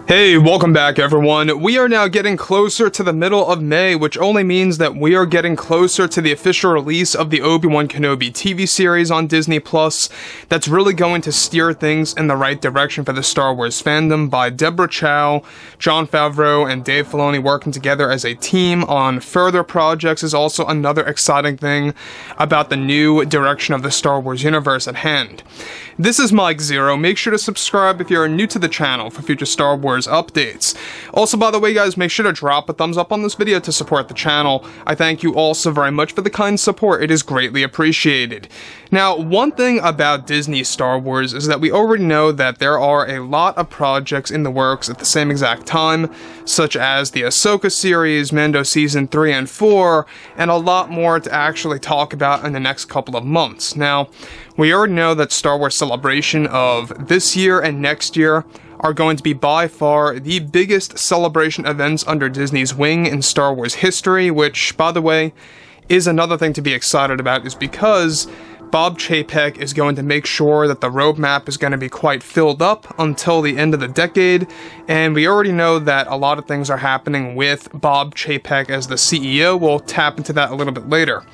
Hey, welcome back everyone. We are now getting closer to the middle of May, which only means that we are getting closer to the official release of the Obi-Wan Kenobi TV series on Disney+. That's really going to steer things in the right direction for the Star Wars fandom by Deborah Chow, Jon Favreau, and Dave Filoni working together as a team on further projects is also another exciting thing about the new direction of the Star Wars universe at hand. This is Mike Zero. Make sure to subscribe if you're new to the channel for future Star Wars updates. Also, by the way, guys, make sure to drop a thumbs up on this video to support the channel. I thank you all so very much for the kind support. It is greatly appreciated. Now, one thing about Disney Star Wars is that we already know that there are a lot of projects in the works at the same exact time, such as the Ahsoka series, Mando Season 3 and 4, and a lot more to actually talk about in the next couple of months. Now, we already know that Star Wars Celebration of this year and next year are going to be by far the biggest celebration events under Disney's wing in Star Wars history, which, by the way, is another thing to be excited about, is because Bob Chapek is going to make sure that the roadmap is going to be quite filled up until the end of the decade, and we already know that a lot of things are happening with Bob Chapek as the CEO. We'll tap into that a little bit later.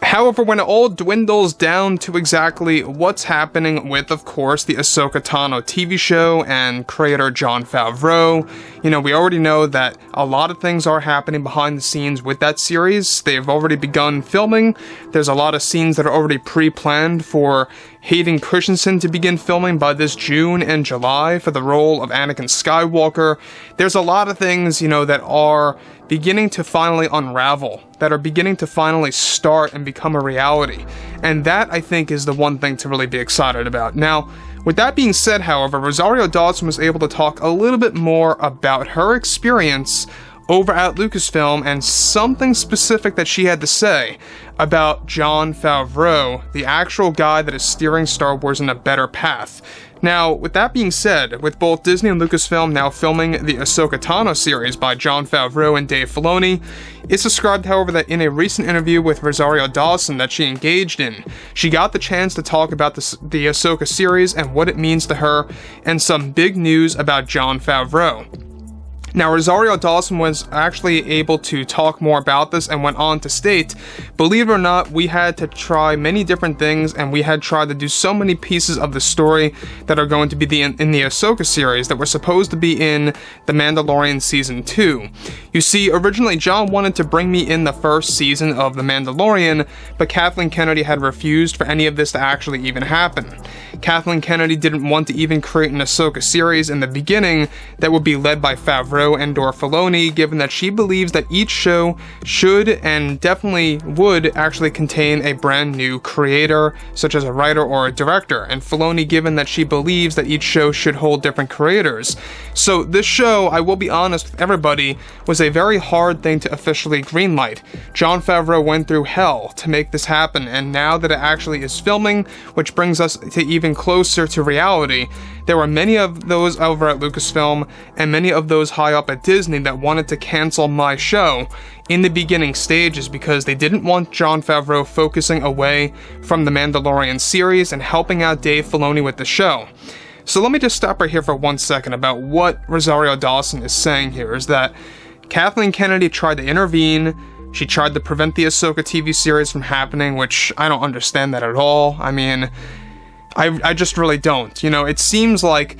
However, when it all dwindles down to exactly what's happening with, of course, the Ahsoka Tano TV show and creator Jon Favreau, we already know that a lot of things are happening behind the scenes with that series. They've already begun filming. There's a lot of scenes that are already pre-planned for Hayden Christensen to begin filming by this June and July for the role of Anakin Skywalker. There's a lot of things, that are beginning to finally unravel, that are beginning to finally start and become a reality. And that, I think, is the one thing to really be excited about. Now, with that being said, however, Rosario Dawson was able to talk a little bit more about her experience over at Lucasfilm and something specific that she had to say about Jon Favreau, the actual guy that is steering Star Wars in a better path. Now, with that being said, with both Disney and Lucasfilm now filming the Ahsoka Tano series by Jon Favreau and Dave Filoni, it's described, however, that in a recent interview with Rosario Dawson that she engaged in, she got the chance to talk about the Ahsoka series and what it means to her, and some big news about Jon Favreau. Now, Rosario Dawson was actually able to talk more about this and went on to state, believe it or not, we had to try many different things, and we had tried to do so many pieces of the story that are going to be in the Ahsoka series that were supposed to be in The Mandalorian Season 2. You see, originally Jon wanted to bring me in the first season of The Mandalorian, but Kathleen Kennedy had refused for any of this to actually even happen. Kathleen Kennedy didn't want to even create an Ahsoka series in the beginning that would be led by Favreau and Filoni, given that she believes that each show should and definitely would actually contain a brand new creator, such as a writer or a director, and Filoni, given that she believes that each show should hold different creators. So this show, I will be honest with everybody, was a very hard thing to officially greenlight. Jon Favreau went through hell to make this happen, and now that it actually is filming, which brings us to even closer to reality, there were many of those over at Lucasfilm and many of those high up at Disney that wanted to cancel my show in the beginning stages because they didn't want Jon Favreau focusing away from the Mandalorian series and helping out Dave Filoni with the show. So let me just stop right here for 1 second about what Rosario Dawson is saying here, is that Kathleen Kennedy tried to intervene. She tried to prevent the Ahsoka TV series from happening, which I don't understand that at all. I mean, I just really don't. It seems like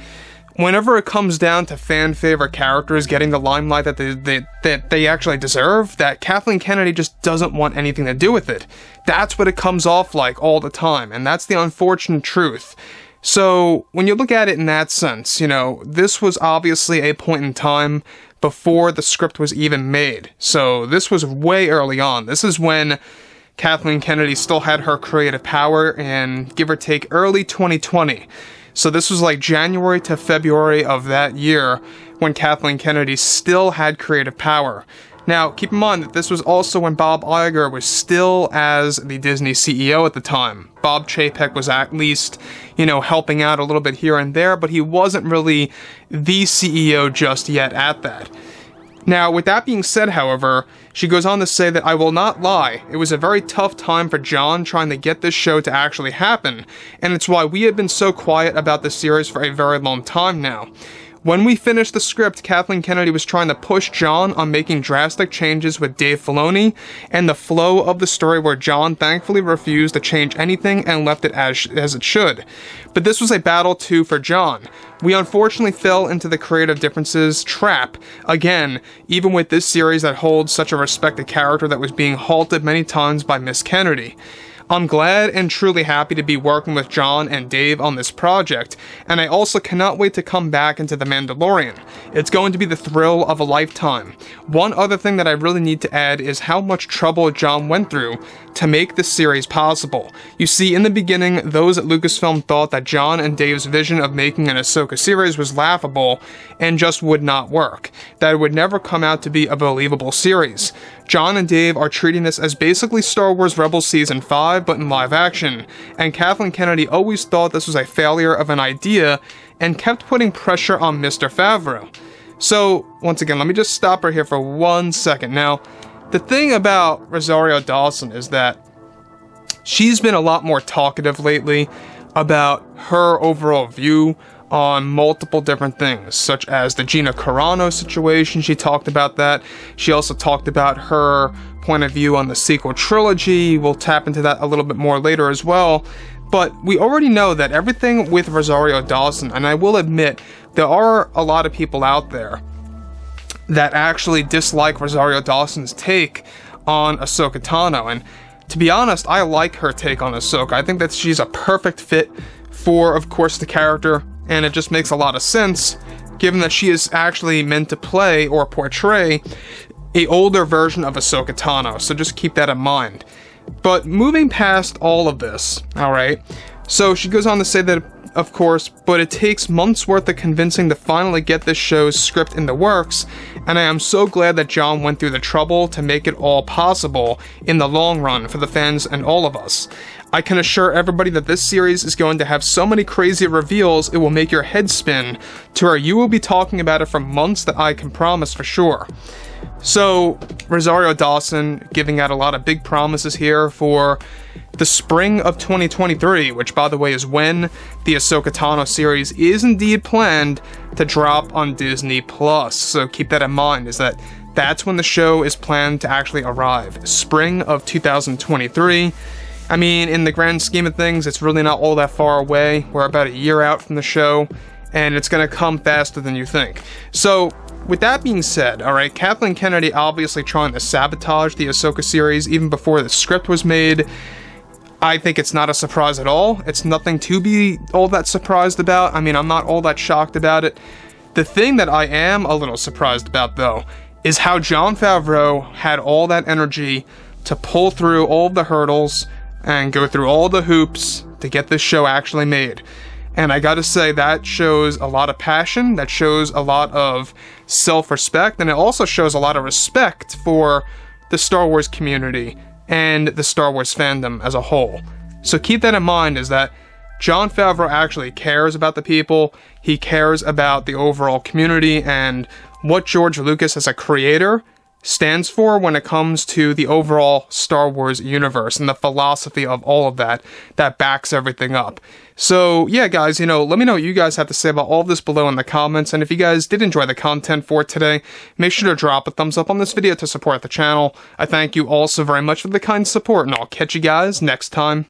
whenever it comes down to fan favorite characters getting the limelight that they actually deserve, that Kathleen Kennedy just doesn't want anything to do with it. That's what it comes off like all the time, and that's the unfortunate truth. So when you look at it in that sense, this was obviously a point in time before the script was even made. So this was way early on. This is when Kathleen Kennedy still had her creative power in, give or take, early 2020. So this was like January to February of that year when Kathleen Kennedy still had creative power. Now, keep in mind that this was also when Bob Iger was still as the Disney CEO at the time. Bob Chapek was at least, helping out a little bit here and there, but he wasn't really the CEO just yet at that. Now, with that being said, however, she goes on to say that I will not lie, it was a very tough time for Jon trying to get this show to actually happen, and it's why we have been so quiet about this series for a very long time now. When we finished the script, Kathleen Kennedy was trying to push Jon on making drastic changes with Dave Filoni, and the flow of the story where Jon thankfully refused to change anything and left it as it should. But this was a battle too for Jon. We unfortunately fell into the creative differences trap, again, even with this series that holds such a respected character that was being halted many times by Miss Kennedy. I'm glad and truly happy to be working with Jon and Dave on this project, and I also cannot wait to come back into The Mandalorian. It's going to be the thrill of a lifetime. One other thing that I really need to add is how much trouble Jon went through to make this series possible. You see, in the beginning, those at Lucasfilm thought that Jon and Dave's vision of making an Ahsoka series was laughable and just would not work, that it would never come out to be a believable series. Jon and Dave are treating this as basically Star Wars Rebels Season 5, but in live action, and Kathleen Kennedy always thought this was a failure of an idea and kept putting pressure on Mr. Favreau. So, once again, let me just stop right here for 1 second. Now, the thing about Rosario Dawson is that she's been a lot more talkative lately about her overall view on multiple different things, such as the GINA CARANO situation. She talked about that. She also talked about her point of view on the sequel trilogy. We'll tap into that a little bit more later as well. But we already know that everything with Rosario Dawson, and I will admit, there are a lot of people out there that actually dislike Rosario Dawson's take on Ahsoka Tano, and to be honest, I like her take on Ahsoka. I think that she's a perfect fit for, of course, the character, and it just makes a lot of sense, given that she is actually meant to play or portray a older version of Ahsoka Tano, so just keep that in mind. But moving past all of this, alright, so she goes on to say that, of course, but it takes months worth of convincing to finally get this show's script in the works, and I am so glad that Jon went through the trouble to make it all possible in the long run for the fans and all of us. I can assure everybody that this series is going to have so many crazy reveals it will make your head spin, to where you will be talking about it for months, that I can promise for sure. So, Rosario Dawson giving out a lot of big promises here for the spring of 2023, which, by the way, is when the Ahsoka Tano series is indeed planned to drop on Disney+. So keep that in mind, is that that's when the show is planned to actually arrive. Spring of 2023. I mean, in the grand scheme of things, it's really not all that far away. We're about a year out from the show, and it's going to come faster than you think. So, with that being said, alright, Kathleen Kennedy obviously trying to sabotage the Ahsoka series even before the script was made. I think it's not a surprise at all. It's nothing to be all that surprised about. I mean, I'm not all that shocked about it. The thing that I am a little surprised about, though, is how Jon Favreau had all that energy to pull through all the hurdles and go through all the hoops to get this show actually made. And I gotta say, that shows a lot of passion, that shows a lot of self-respect, and it also shows a lot of respect for the Star Wars community and the Star Wars fandom as a whole. So keep that in mind, is that Jon Favreau actually cares about the people, he cares about the overall community, and what George Lucas as a creator stands for when it comes to the overall Star Wars universe and the philosophy of all of that backs everything up. So yeah, guys, let me know what you guys have to say about all of this below in the comments, and if you guys did enjoy the content for today, make sure to drop a thumbs up on this video to support the channel. I thank you all so very much for the kind support, and I'll catch you guys next time.